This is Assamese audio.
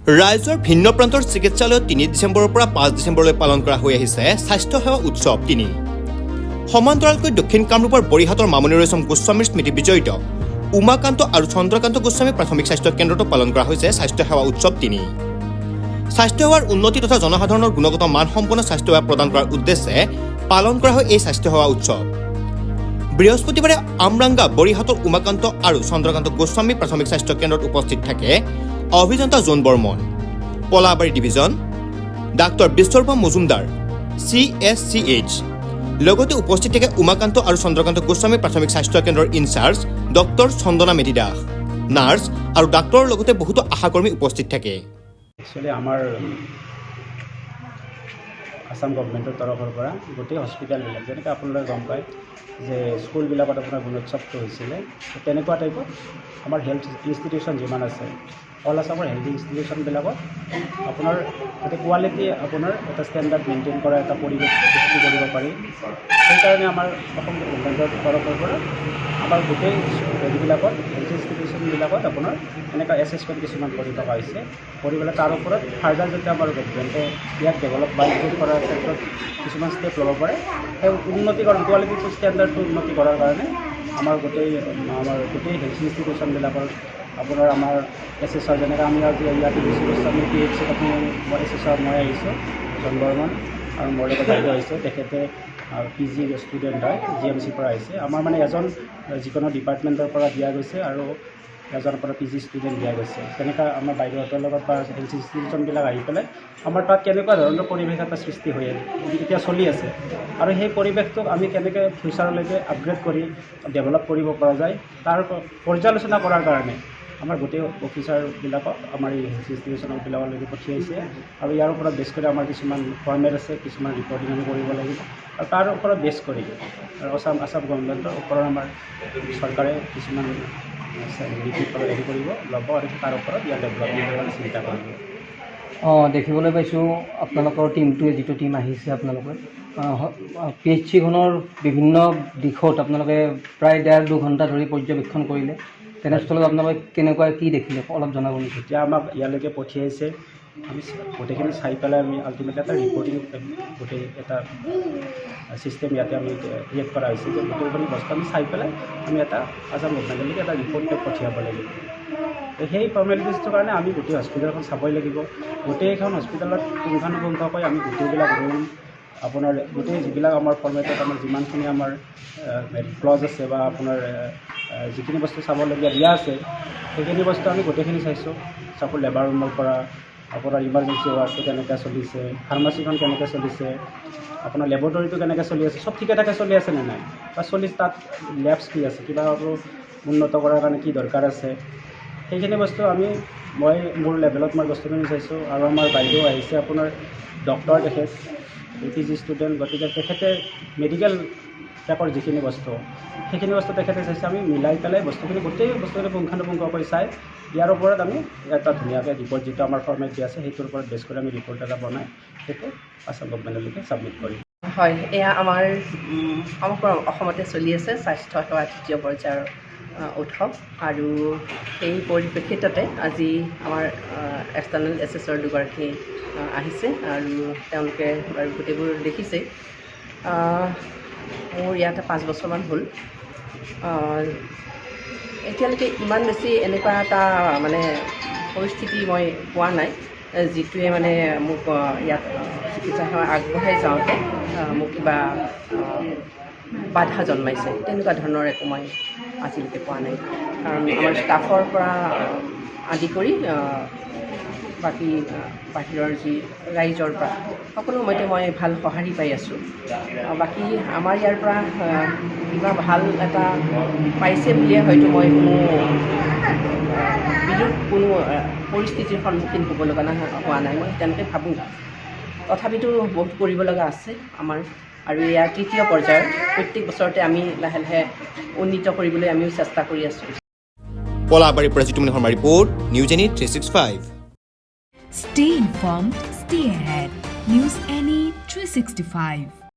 ৰাজ্যৰ ভিন্ন প্ৰান্তৰ চিকিৎসালয়ত ৩ ডিচেম্বৰৰ পৰা ৫ ডিচেম্বৰলৈ পালন কৰা হৈ আহিছে স্বাস্থ্য সেৱা উৎসৱ ৩। সমান্তৰালকৈ দক্ষিণ কামৰূপৰ বৰিহাটৰ মামণি ৰয়ছম গোস্বামীৰ স্মৃতি বিজড়িত উমাকান্ত আৰু চন্দ্ৰকান্ত গোস্বামী প্ৰাথমিক স্বাস্থ্য কেন্দ্ৰতো পালন কৰা হৈছে স্বাস্থ্য সেৱা উৎসৱ ৩। স্বাস্থ্য সেৱাৰ উন্নতি তথা জনসাধাৰণৰ গুণগত মানসম্পন্ন স্বাস্থ্য সেৱা প্ৰদান কৰাৰ উদ্দেশ্যে পালন কৰা হয় এই স্বাস্থ্য সেৱা উৎসৱ। বৃহস্পতিবাৰে আমৰাংগা বৰিহাটৰ উমাকান্ত আৰু চন্দ্ৰকান্ত গোস্বামী প্ৰাথমিক স্বাস্থ্য কেন্দ্ৰত উপস্থিত থাকে অভিযন্তা Jon Barman, Palabari division, doctor Biswarupa Majumdar, CSCH। লগতে উপস্থিত থাকে উমাকান্ত আৰু চন্দ্ৰকান্ত গোস্বামী প্ৰাথমিক স্বাস্থ্য কেন্দ্ৰৰ incharge doctor Chandana Medhi Das, nurse আৰু ডাক্তৰৰ লগতে বহুতো আশাকৰ্মী উপস্থিত থাকে। একচুৱেলি আমাৰ আসাম গভৰ্ণমেণ্টৰ তৰফৰ পৰা গোটেই হস্পিটেলবিলাক যেনেকৈ আপোনালোকে গম পায় যে স্কুলবিলাকত আপোনাৰ গুণোৎসৱটো হৈছিলে, তেনেকুৱা টাইপত আমাৰ হেল্থ ইনষ্টিটিউশ্যন যিমান আছে অল আসামৰ হেল্থ ইনষ্টিটিউশ্যনবিলাকত আপোনাৰ এটা কোৱালিটি আপোনাৰ এটা ষ্টেণ্ডাৰ্ড মেইনটেইন কৰা এটা পৰিৱেশ সৃষ্টি কৰিব পাৰি। সেইকাৰণে আমাৰ অসম গভৰ্ণমেণ্টৰ তৰফৰ পৰা আমাৰ গোটেই হেৰিবিলাকত হেল্থ ইনষ্টিটিউশ্যনবিলাকত আপোনাৰ এনেকুৱা এছেছমেণ্ট কিছুমান কৰি থকা হৈছে। কৰি পেলাই তাৰ ওপৰত ফাৰ্ডাৰ যাতে আমাৰ গভৰ্ণমেণ্টে ইয়াক ডেভেলপ বা ইম্প্ৰুভ কৰাৰ ক্ষেত্ৰত কিছুমান ষ্টেপ ল'ব পাৰে, সেই উন্নতিকৰণ কোৱালিটিটো ষ্টেণ্ডাৰ্ডটো উন্নতি কৰাৰ কাৰণে আমাৰ গোটেই হেল্থ ইনষ্টিটিউশ্যনবিলাকৰ আপোনাৰ আমাৰ এছেছৰ যেনেকৈ আমি আজি ইয়াত আমি PHCত মই এছেছৰ মই আহিছোঁ জন বৰ্মন আৰু মোৰ লগত বাইদেউ আহিছে, তেখেতে PG ষ্টুডেণ্ট হয়, GMCৰ পৰা আহিছে। আমাৰ মানে এজন যিকোনো ডিপাৰ্টমেণ্টৰ পৰা দিয়া গৈছে আৰু এজনৰ পৰা PG ষ্টুডেণ্ট দিয়া গৈছে। তেনেকৈ আমাৰ বাইদেউহঁতৰ লগত বা হেল্থ ইনষ্টিটিউশ্যনবিলাক আহি পেলাই আমাৰ তাত কেনেকুৱা ধৰণৰ পৰিৱেশ এটা সৃষ্টি হৈ এতিয়া চলি আছে আৰু সেই পৰিৱেশটোক আমি কেনেকৈ ফিউচাৰলৈকে আপগ্ৰেড কৰি ডেভেলপ কৰিব পৰা যায় তাৰ পৰ্যালোচনা কৰাৰ কাৰণে আমাৰ গোটেই অফিচাৰবিলাকক আমাৰ এই হেল্থ ইনষ্টিটিউশ্যনবিলাকলৈকে পঠিয়াইছে আৰু ইয়াৰ ওপৰত বেছ কৰি আমাৰ কিছুমান ফৰ্মেট আছে, কিছুমান ৰিপৰ্টিং আমি কৰিব লাগিব আৰু তাৰ ওপৰত বেছ কৰি আৰু আসাম গভৰ্ণমেণ্টৰ ওপৰত আমাৰ চৰকাৰে কিছুমান হেৰি কৰিব ল'ব আৰু তাৰ ওপৰত ইয়াৰ ডেভেলপমেণ্টৰ চিন্তা কৰিব। দেখিবলৈ পাইছোঁ আপোনালোকৰ টিমটোৱে যিটো টিম আহিছে আপোনালোকে PHCখনৰ বিভিন্ন দিশত আপোনালোকে প্ৰায় 1.5-2 ঘণ্টা ধৰি পৰ্যবেক্ষণ কৰিলে। তেনেস্থলত আপোনালোকে কেনেকুৱা কি দেখিলে অলপ জনাব নেকি? যেতিয়া আমাক ইয়ালৈকে পঠিয়াইছে আমি গোটেইখিনি চাই পেলাই আমি আল্টিমেটলি এটা ৰিপৰ্টিং গোটেই এটা ছিষ্টেম ইয়াতে আমি ক্ৰিয়েট কৰা হৈছে যে গোটেইখিনি বস্তু আমি চাই পেলাই আমি এটা আসাম গভৰ্ণমেণ্টলৈকে এটা ৰিপৰ্ট পঠিয়াব লাগিব। সেই ফৰ্মেলিটিজটোৰ কাৰণে আমি গোটেই হস্পিটেলখন চাবই লাগিব। গোটেইখন হস্পিটেলত পুংখানুপুংখকৈ আমি গোটেইবিলাক ৰুম আপোনাৰ গোটেই যিবিলাক আমাৰ ফৰ্মেটত আমাৰ যিমানখিনি আমাৰ ক্লজ আছে বা আপোনাৰ যিখিনি বস্তু চাবলগীয়া দিয়া আছে সেইখিনি বস্তু আমি গোটেইখিনি চাইছোঁ। চাপোজ লেবাৰ ৰুমৰ পৰা আপোনাৰ ইমাৰ্জেঞ্চি ৱাৰ্ডটো কেনেকৈ চলিছে, ফাৰ্মাচীখন কেনেকৈ চলিছে, আপোনাৰ লেবৰেটৰীটো কেনেকৈ চলি আছে, চব ঠিকে ঠাকে চলি আছে নে নাই বা তাত লেবছ কি আছে, কিবা উন্নত কৰাৰ কাৰণে কি দৰকাৰ আছে, সেইখিনি বস্তু মই মোৰ লেভেলত মই বস্তুখিনি চাইছোঁ। আৰু আমাৰ বাইদেউ আহিছে আপোনাৰ ডক্টৰ, তেখেত PG ষ্টুডেণ্ট, গতিকে তেখেতে মেডিকেল টাইপৰ যিখিনি বস্তু সেইখিনি বস্তু তেখেতে চাইছে। আমি মিলাই পেলাই বস্তুখিনি গোটেই বস্তুখিনি পুংখানুপুংখকৈ চাই ইয়াৰ ওপৰত আমি এটা ধুনীয়াকৈ ৰিপৰ্ট যিটো আমাৰ ফৰ্মেট দিয়া আছে সেইটোৰ ওপৰত বেছ কৰি আমি ৰিপৰ্ট এটা বনাই সেইটো আসাম গভৰ্ণমেণ্টলৈকে ছাবমিট কৰিম। হয়, এয়া আমাৰ সমগ্ৰ অসমতে চলি আছে স্বাস্থ্য সেৱা ৩য় পৰ্যায়ৰ উৎসৱ আৰু সেই পৰিপ্ৰেক্ষিততে আজি আমাৰ এক্সটাৰ্নেল এছেছৰ দুগৰাকী আহিছে আৰু তেওঁলোকে বাৰু গোটেইবোৰ দেখিছেই। মোৰ ইয়াতে 5 বছৰমান হ'ল। এতিয়ালৈকে ইমান বেছি এনেকুৱা এটা মানে পৰিস্থিতি মই পোৱা নাই যিটোৱে মানে মোক ইয়াত চিকিৎসা সেৱা আগবঢ়াই যাওঁতে মোক কিবা বাধা জন্মাইছে, তেনেকুৱা ধৰণৰ একো মই আজিলৈকে পোৱা নাই। কাৰণ আমাৰ ষ্টাফৰ পৰা আদি কৰি বাকী বাহিৰৰ যি ৰাইজৰ পৰা সকলো সময়তে মই ভাল সঁহাৰি পাই আছোঁ। বাকী আমাৰ ইয়াৰ পৰা কিবা ভাল এটা পাইছে বুলিয়ে হয়তো মই কোনো পৰিস্থিতিৰ সন্মুখীন হ'ব লগা হোৱা নাই, মই তেনেকৈ ভাবোঁ। তথাপিতো বহুত কৰিব লগা আছে আমাৰ আৰু ইয়াৰ ৩য় পৰ্যায়ৰ প্ৰত্যেক বছৰতে আমি লাহে লাহে উন্নীত কৰিবলৈ আমিও চেষ্টা কৰি আছোঁ। পলাবাৰীৰ পৰা Jitumoni Sharma report, news any 365। Stay informed, stay ahead. News Any 365.